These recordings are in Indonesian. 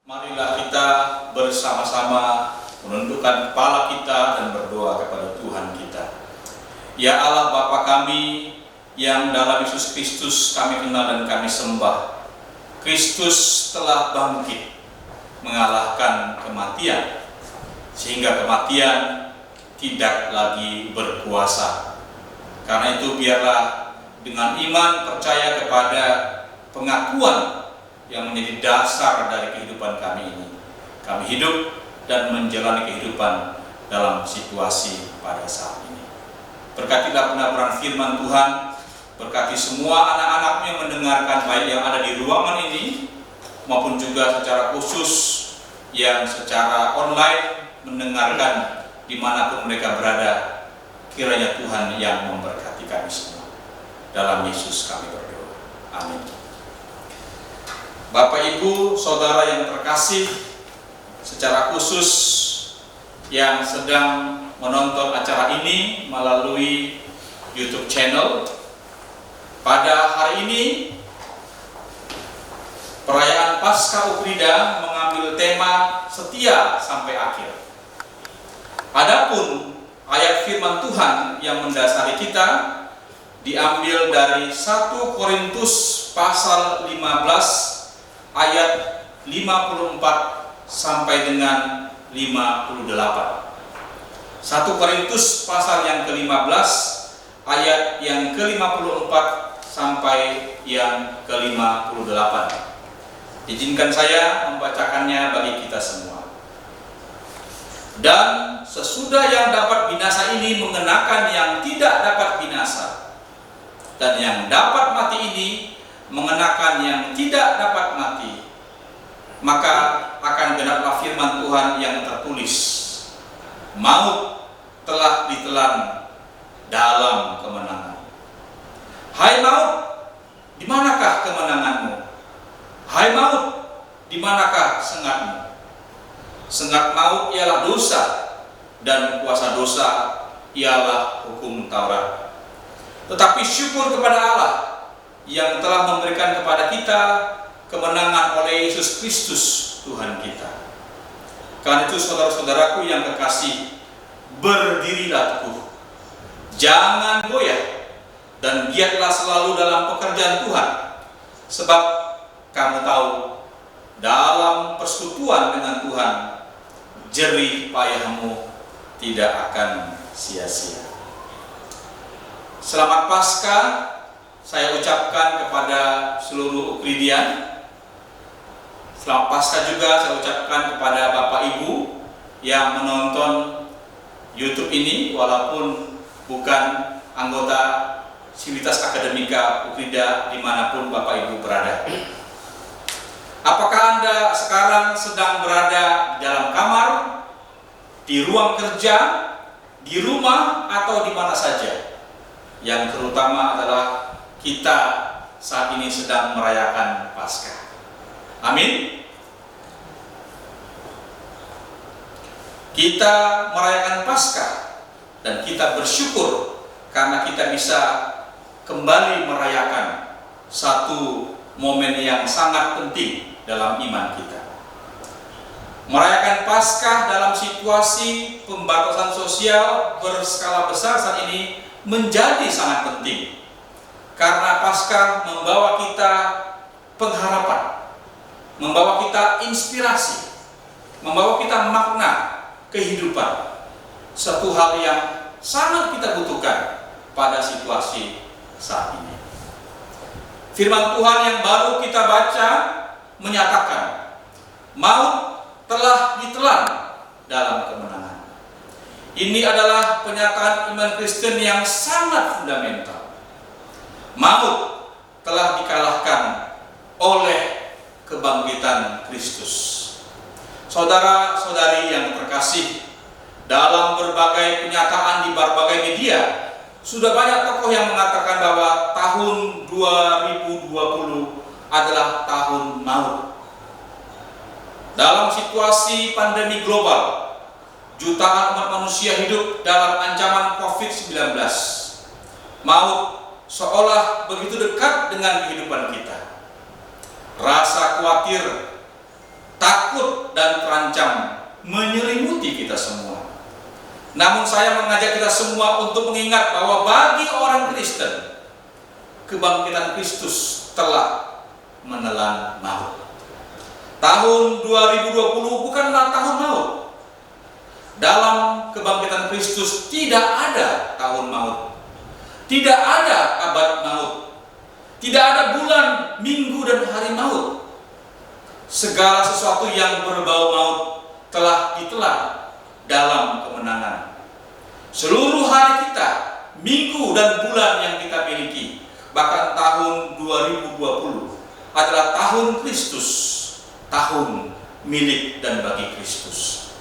Marilah kita bersama-sama menundukkan kepala kita dan berdoa kepada Tuhan kita. Ya Allah Bapa kami yang dalam Yesus Kristus kami kenal dan kami sembah. Kristus telah bangkit mengalahkan kematian, sehingga kematian tidak lagi berkuasa. Karena itu biarlah dengan iman percaya kepada pengakuan yang menjadi dasar dari kehidupan kami ini, kami hidup dan menjalani kehidupan dalam situasi pada saat ini. Berkatilah penaburan firman Tuhan, berkati semua anak-anakmu yang mendengarkan, baik yang ada di ruangan ini maupun juga secara khusus yang secara online mendengarkan dimanapun mereka berada. Kiranya Tuhan yang memberkati kami semua. Dalam Yesus kami berdoa. Amin. Bapak Ibu, Saudara yang terkasih, secara khusus yang sedang menonton acara ini melalui YouTube channel, pada hari ini perayaan Paskah Ukrida mengambil tema setia sampai akhir. Adapun ayat firman Tuhan yang mendasari kita diambil dari 1 Korintus pasal 15 ayat 54 sampai dengan 58. 1 Korintus pasal yang ke-15 ayat yang ke-54 sampai yang ke-58. Izinkan saya membacakannya bagi kita semua. Dan sesudah yang dapat binasa ini mengenakan yang tidak dapat binasa, dan yang dapat mati ini mengenakan yang tidak dapat mati, maka akan genaplah firman Tuhan yang tertulis, maut telah ditelan dalam kemenangan. Hai maut, di manakah kemenanganmu? Hai maut, di manakah sengatmu? Sengat maut ialah dosa, dan kuasa dosa ialah hukum Taurat. Tetapi syukur kepada Allah yang telah memberikan kepada kita kemenangan oleh Yesus Kristus Tuhan kita. Karena itu saudara-saudaraku yang kekasih, berdirilah teguh, jangan goyah, dan giatlah selalu dalam pekerjaan Tuhan, sebab kamu tahu dalam persekutuan dengan Tuhan jerih payahmu tidak akan sia-sia. Selamat Paskah saya ucapkan kepada seluruh Ukridian. Selamat Paskah juga saya ucapkan kepada Bapak Ibu yang menonton YouTube ini walaupun bukan anggota Civitas Akademika Ukrida dimanapun Bapak Ibu berada. Apakah Anda sekarang sedang berada di dalam kamar, di ruang kerja, di rumah, atau di mana saja? Yang terutama adalah kita saat ini sedang merayakan Paskah. Amin. Kita merayakan Paskah dan kita bersyukur karena kita bisa kembali merayakan satu momen yang sangat penting dalam iman kita. Merayakan Paskah dalam situasi pembatasan sosial berskala besar saat ini menjadi sangat penting. Karena Paskah membawa kita pengharapan, membawa kita inspirasi, membawa kita makna kehidupan. Satu hal yang sangat kita butuhkan pada situasi saat ini. Firman Tuhan yang baru kita baca menyatakan, maut telah ditelan dalam kemenangan. Ini adalah pernyataan iman Kristen yang sangat fundamental. Maut telah dikalahkan oleh kebangkitan Kristus. Saudara-saudari yang terkasih, dalam berbagai pernyataan di berbagai media, sudah banyak tokoh yang mengatakan bahwa tahun 2020 adalah tahun maut. Dalam situasi pandemi global, jutaan umat manusia hidup dalam ancaman COVID-19. Maut seolah begitu dekat dengan kehidupan kita. Rasa khawatir, takut dan terancam menyelimuti kita semua. Namun saya mengajak kita semua untuk mengingat bahwa bagi orang Kristen, kebangkitan Kristus telah menelan maut. Tahun 2020 bukanlah tahun maut. Dalam kebangkitan Kristus tidak ada tahun maut. Tidak ada abad maut. Tidak ada bulan, minggu, dan hari maut. Segala sesuatu yang berbau maut telah ditelan dalam kemenangan. Seluruh hari kita, minggu dan bulan yang kita miliki, bahkan tahun 2020 adalah tahun Kristus, tahun milik dan bagi Kristus.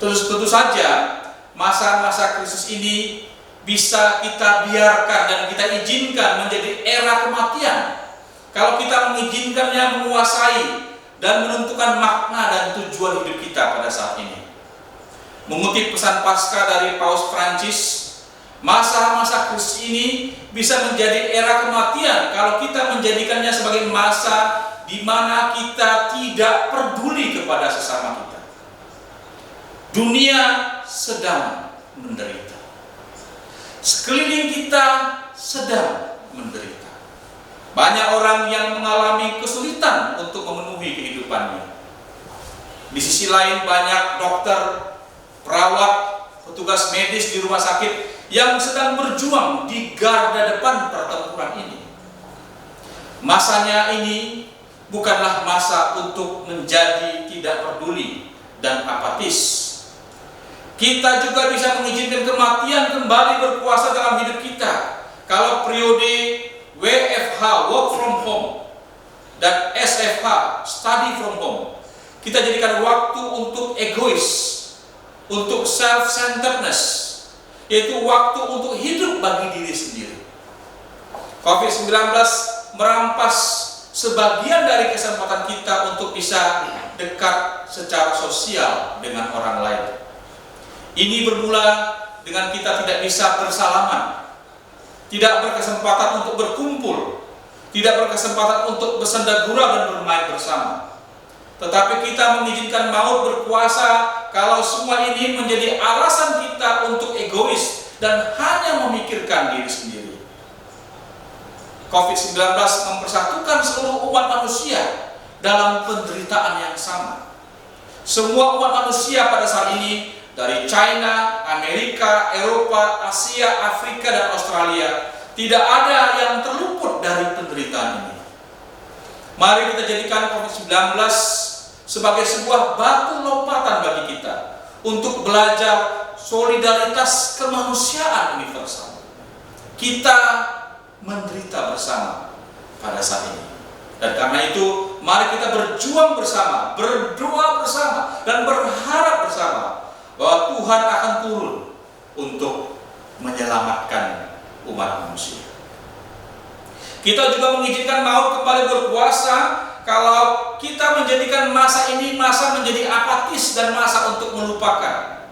Tentu saja masa-masa Kristus ini bisa kita biarkan dan kita izinkan menjadi era kematian kalau kita mengizinkannya menguasai dan menentukan makna dan tujuan hidup kita pada saat ini. Mengutip pesan Paskah dari Paus Prancis, masa-masa Kristus ini bisa menjadi era kematian kalau kita menjadikannya sebagai masa di mana kita tidak peduli kepada sesama kita. Dunia sedang menderita. Sekeliling kita sedang menderita. Banyak orang yang mengalami kesulitan untuk memenuhi kehidupannya. Di sisi lain banyak dokter, perawat, petugas medis di rumah sakit yang sedang berjuang di garda depan pertempuran ini. Masanya ini bukanlah masa untuk menjadi tidak peduli dan apatis. Kita juga bisa mengizinkan kematian kembali berkuasa dalam hidup kita kalau periode WFH, work from home, dan SFH, study from home, kita jadikan waktu untuk egois, untuk self-centeredness, yaitu waktu untuk hidup bagi diri sendiri. COVID-19 merampas sebagian dari kesempatan kita untuk bisa dekat secara sosial dengan orang lain. Ini bermula dengan kita tidak bisa bersalaman, tidak berkesempatan untuk berkumpul, tidak berkesempatan untuk bersenda gurau dan bermain bersama. Tetapi kita mengizinkan maut berkuasa kalau semua ini menjadi alasan kita untuk egois dan hanya memikirkan diri sendiri. COVID-19 mempersatukan seluruh umat manusia dalam penderitaan yang sama. Semua umat manusia pada saat ini, dari China, Amerika, Eropa, Asia, Afrika, dan Australia, tidak ada yang terluput dari penderitaan ini. Mari kita jadikan COVID-19 sebagai sebuah batu lompatan bagi kita untuk belajar solidaritas kemanusiaan universal. Kita menderita bersama pada saat ini. Dan karena itu, mari kita berjuang bersama, berdoa bersama, dan berharap bersama bahwa Tuhan akan turun untuk menyelamatkan umat manusia. Kita juga mengizinkan maut kembali berkuasa kalau kita menjadikan masa ini masa menjadi apatis dan masa untuk melupakan.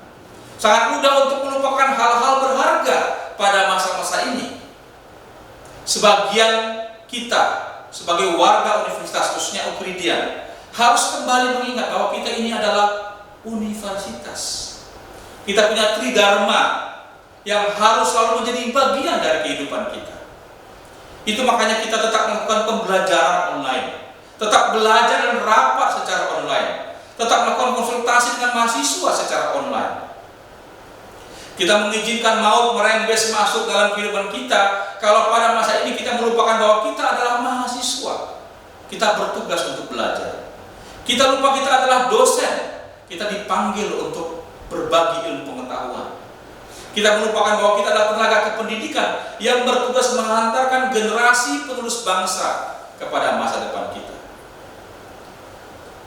Sangat mudah untuk melupakan hal-hal berharga pada masa-masa ini. Sebagian kita sebagai warga universitas, khususnya Ukridian, harus kembali mengingat bahwa kita ini adalah universitas. Kita punya tridharma yang harus selalu menjadi bagian dari kehidupan kita. Itu makanya kita tetap melakukan pembelajaran online, tetap belajar dan rapat secara online, tetap melakukan konsultasi dengan mahasiswa secara online. Kita mengizinkan maut merembes masuk dalam kehidupan kita kalau pada masa ini kita melupakan bahwa kita adalah mahasiswa. Kita bertugas untuk belajar. Kita lupa kita adalah dosen. Kita dipanggil untuk berbagi ilmu pengetahuan. Kita melupakan bahwa kita adalah tenaga kependidikan yang bertugas menghantarkan generasi penerus bangsa kepada masa depan kita.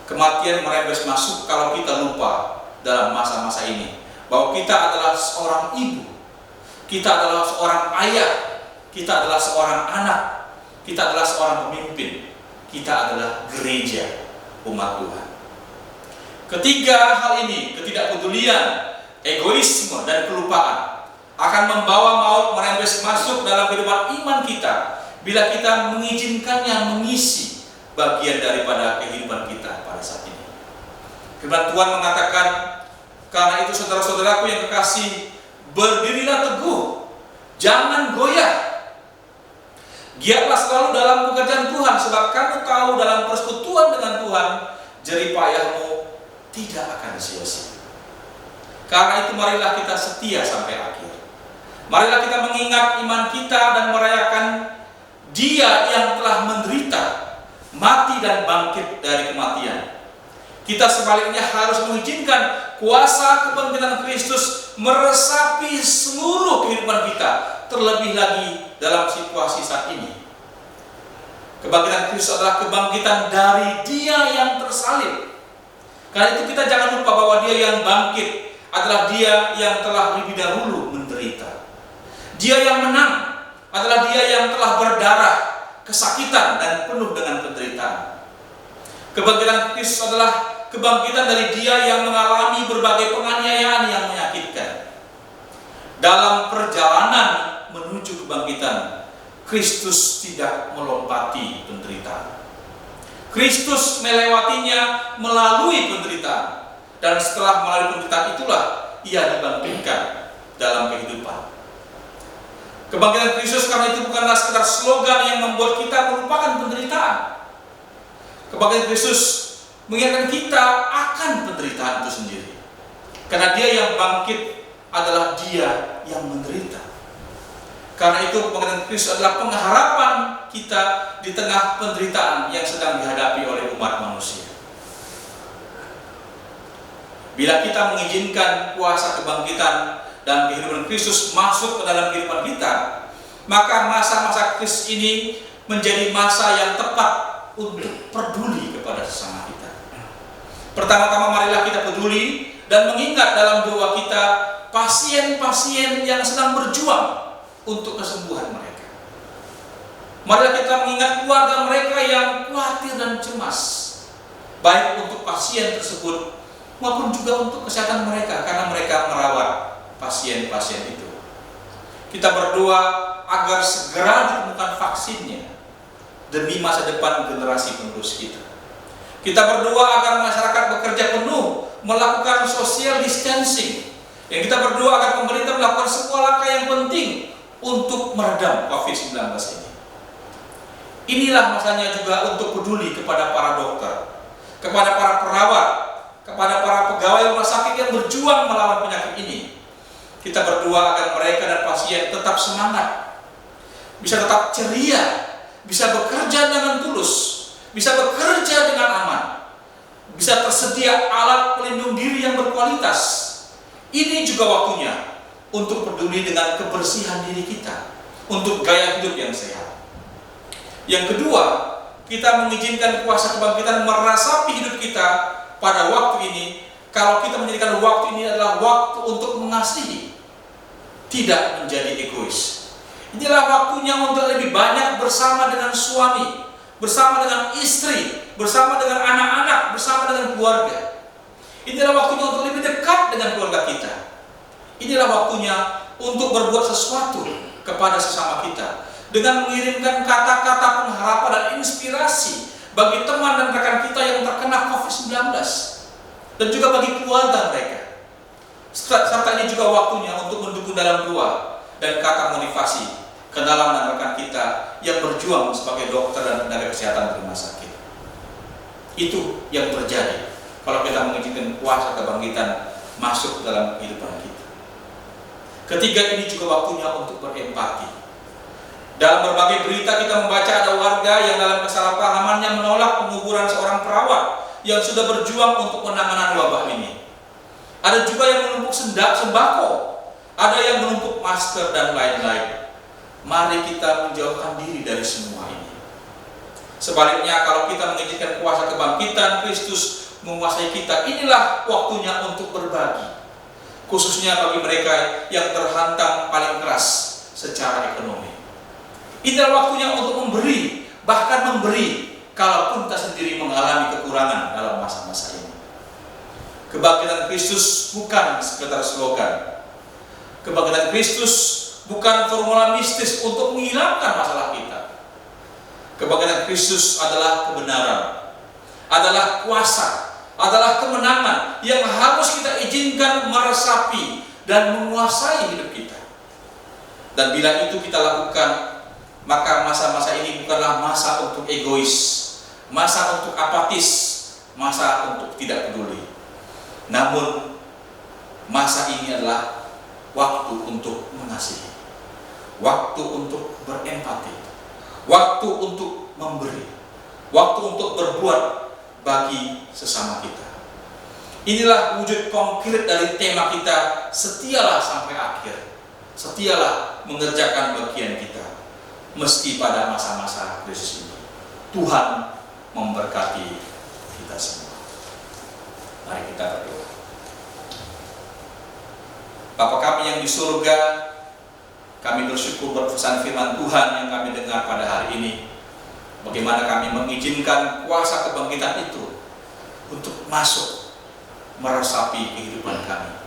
Kematian merembes masuk kalau kita lupa dalam masa-masa ini bahwa kita adalah seorang ibu, kita adalah seorang ayah, kita adalah seorang anak, kita adalah seorang pemimpin, kita adalah gereja umat Tuhan. Ketiga hal ini, ketidakpedulian, egoisme, dan kelupaan akan membawa maut merembes masuk dalam kehidupan iman kita bila kita mengizinkannya mengisi bagian daripada kehidupan kita pada saat ini. Firman Tuhan mengatakan, karena itu saudara-saudaraku yang kekasih, berdirilah teguh, jangan goyah. Giatlah selalu dalam pekerjaan Tuhan, sebab kamu tahu dalam persekutuan dengan Tuhan, jerih payahmu tidak akan sia-sia. Karena itu marilah kita setia sampai akhir. Marilah kita mengingat iman kita dan merayakan Dia yang telah menderita, mati dan bangkit dari kematian. Kita sebaliknya harus mengizinkan kuasa kebangkitan Kristus meresapi seluruh kehidupan kita, terlebih lagi dalam situasi saat ini. Kebangkitan Kristus adalah kebangkitan dari Dia yang tersalib. Karena itu kita jangan lupa bahwa Dia yang bangkit adalah Dia yang telah lebih dahulu menderita. Dia yang menang adalah Dia yang telah berdarah, kesakitan dan penuh dengan penderitaan. Kebangkitan Kristus adalah kebangkitan dari Dia yang mengalami berbagai penganiayaan yang menyakitkan. Dalam perjalanan menuju kebangkitan, Kristus tidak melompati penderitaan. Kristus melewatinya melalui penderitaan, dan setelah melalui penderitaan itulah Ia dibangkitkan dalam kehidupan. Kebangkitan Kristus karena itu bukanlah sekedar slogan yang membuat kita melupakan penderitaan. Kebangkitan Kristus mengingatkan kita akan penderitaan itu sendiri. Karena Dia yang bangkit adalah Dia yang menderita. Karena itu kebangkitan Kristus adalah pengharapan kita di tengah penderitaan yang sedang dihadapi oleh umat manusia. Bila kita mengizinkan kuasa kebangkitan dan kehidupan Kristus masuk ke dalam kehidupan kita, maka masa-masa Kristus ini menjadi masa yang tepat untuk peduli kepada sesama kita. Pertama-tama marilah kita peduli dan mengingat dalam doa kita pasien-pasien yang sedang berjuang untuk kesembuhan mereka. Marilah kita mengingat keluarga mereka yang khawatir dan cemas, baik untuk pasien tersebut maupun juga untuk kesehatan mereka, karena mereka merawat pasien-pasien itu. Kita berdoa agar segera ditemukan vaksinnya demi masa depan generasi penerus kita. Kita berdoa agar masyarakat bekerja penuh melakukan social distancing. Yang kita berdoa agar pemerintah melakukan semua langkah yang penting untuk meredam COVID-19 ini. Inilah masanya juga untuk peduli kepada para dokter, kepada para perawat, kepada para pegawai rumah sakit yang berjuang melawan penyakit ini. Kita berdoa agar mereka dan pasien tetap semangat, bisa tetap ceria, bisa bekerja dengan tulus, bisa bekerja dengan aman, bisa tersedia alat pelindung diri yang berkualitas. Ini juga waktunya untuk peduli dengan kebersihan diri kita, untuk gaya hidup yang sehat. Yang kedua, kita mengizinkan kuasa kebangkitan merasapi hidup kita pada waktu ini, kalau kita menjadikan waktu ini adalah waktu untuk mengasihi, tidak menjadi egois. Inilah waktunya untuk lebih banyak bersama dengan suami, bersama dengan istri, bersama dengan anak-anak, bersama dengan keluarga. Inilah waktunya untuk lebih dekat dengan keluarga kita. Inilah waktunya untuk berbuat sesuatu kepada sesama kita, dengan mengirimkan kata-kata pengharapan dan inspirasi bagi teman dan rekan kita yang terkena COVID-19, dan juga bagi keluarga mereka. Serta ini juga waktunya untuk mendukung dalam doa dan kata motivasi kenalan dan rekan kita yang berjuang sebagai dokter dan tenaga kesehatan di rumah sakit. Itu yang terjadi kalau kita mengizinkan kuasa kebangkitan masuk dalam kehidupan kita. Ketiga, ini juga waktunya untuk berempati. Dalam berbagai berita kita membaca ada warga yang dalam kesalahpahamannya menolak penguburan seorang perawat yang sudah berjuang untuk penanganan wabah ini. Ada juga yang menumpuk sembako, ada yang menumpuk masker dan lain-lain. Mari kita menjauhkan diri dari semua ini. Sebaliknya, kalau kita mengizinkan kuasa kebangkitan Kristus menguasai kita, inilah waktunya untuk berbagi, khususnya bagi mereka yang terhantam paling keras secara ekonomi. Inilah waktunya untuk memberi, bahkan memberi kalaupun kita sendiri mengalami kekurangan dalam masa-masa ini. Kebangkitan Kristus bukan sekedar slogan. Kebangkitan Kristus bukan formula mistis untuk menghilangkan masalah kita. Kebangkitan Kristus adalah kebenaran, adalah kuasa, adalah kemenangan yang harus kita izinkan meresapi dan menguasai hidup kita. Dan bila itu kita lakukan, maka masa-masa ini bukanlah masa untuk egois, masa untuk apatis, masa untuk tidak peduli. Namun masa ini adalah waktu untuk mengasihi, waktu untuk berempati, waktu untuk memberi, waktu untuk berbuat bagi sesama kita. Inilah wujud konkret dari tema kita, setialah sampai akhir. Setialah mengerjakan bagian kita, meski pada masa-masa krisis ini. Tuhan memberkati kita semua. Mari kita berdoa. Bapa kami yang di surga, kami bersyukur buat pesan firman Tuhan yang kami dengar pada hari ini. Bagaimana kami mengizinkan kuasa kebangkitan itu untuk masuk meresapi kehidupan kami.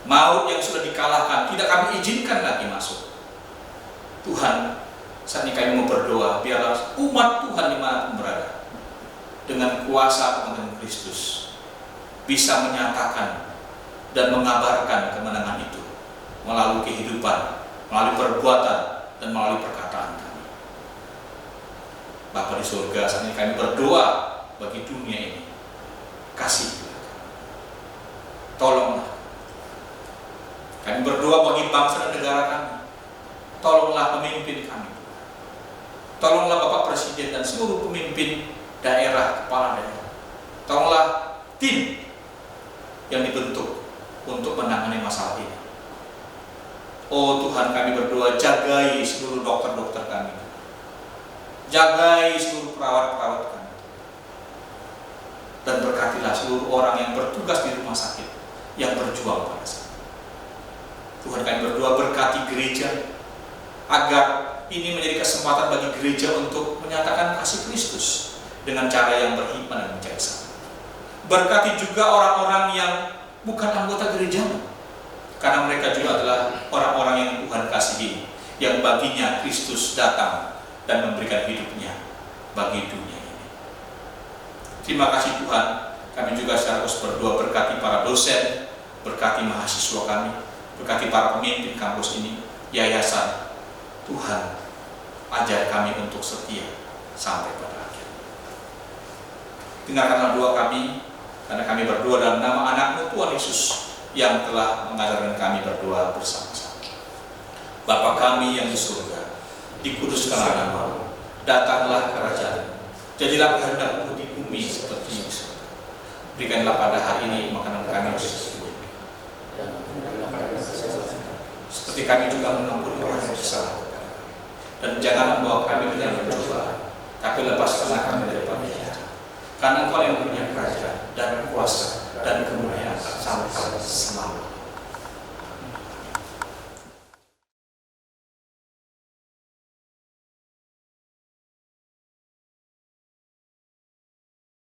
Maut yang sudah dikalahkan tidak kami izinkan lagi masuk. Tuhan, saat ini kami mau berdoa, biarlah umat Tuhan dimanapun berada, dengan kuasa kebangkitan Kristus bisa menyatakan dan mengabarkan kemenangan itu melalui kehidupan, melalui perbuatan, dan melalui perkataan kami. Bapa di surga, saat ini kami berdoa bagi dunia ini. Kasih tolonglah. Kami berdoa bagi bangsa dan negara kami. Tolonglah pemimpin kami. Tolonglah Bapak Presiden dan seluruh pemimpin daerah, kepala daerah. Tolonglah tim yang dibentuk untuk menangani masalah ini. Oh Tuhan, kami berdoa, jagai seluruh dokter-dokter kami. Jagai seluruh perawat-perawat kami. Dan berkatilah seluruh orang yang bertugas di rumah sakit, yang berjuang pada saat. Tuhan, kami berdoa, berkati gereja, agar ini menjadi kesempatan bagi gereja untuk menyatakan kasih Kristus dengan cara yang berhikmat dan bijaksana. Berkati juga orang-orang yang bukan anggota gereja, karena mereka juga adalah orang-orang yang Tuhan kasihi, yang baginya Kristus datang dan memberikan hidupnya bagi dunia ini. Terima kasih Tuhan. Kami juga secara khusus berdoa, berkati para dosen, berkati mahasiswa kami, berkati para pemimpin kampus ini, yayasan. Tuhan, ajar kami untuk setia sampai pada akhir. Dengarkanlah doa kami, karena kami berdoa dalam nama anak-Mu Tuhan Yesus yang telah mengajarkan kami berdoa bersama-sama. Bapa kami yang di surga, dikuduskanlah nama-Mu, datanglah kerajaan-Mu, jadilah kehendak-Mu di bumi seperti di surga. Berikanlah pada hari ini makanan kami seperti kami juga mengampuni orang yang bersalah. Dan jangan membawa kami ke dalam pencobaan, tapi lepaskanlah kami daripada jahat. Karena Engkau yang punya kerajaan dan kuasa dan kemuliaan sampai selalu.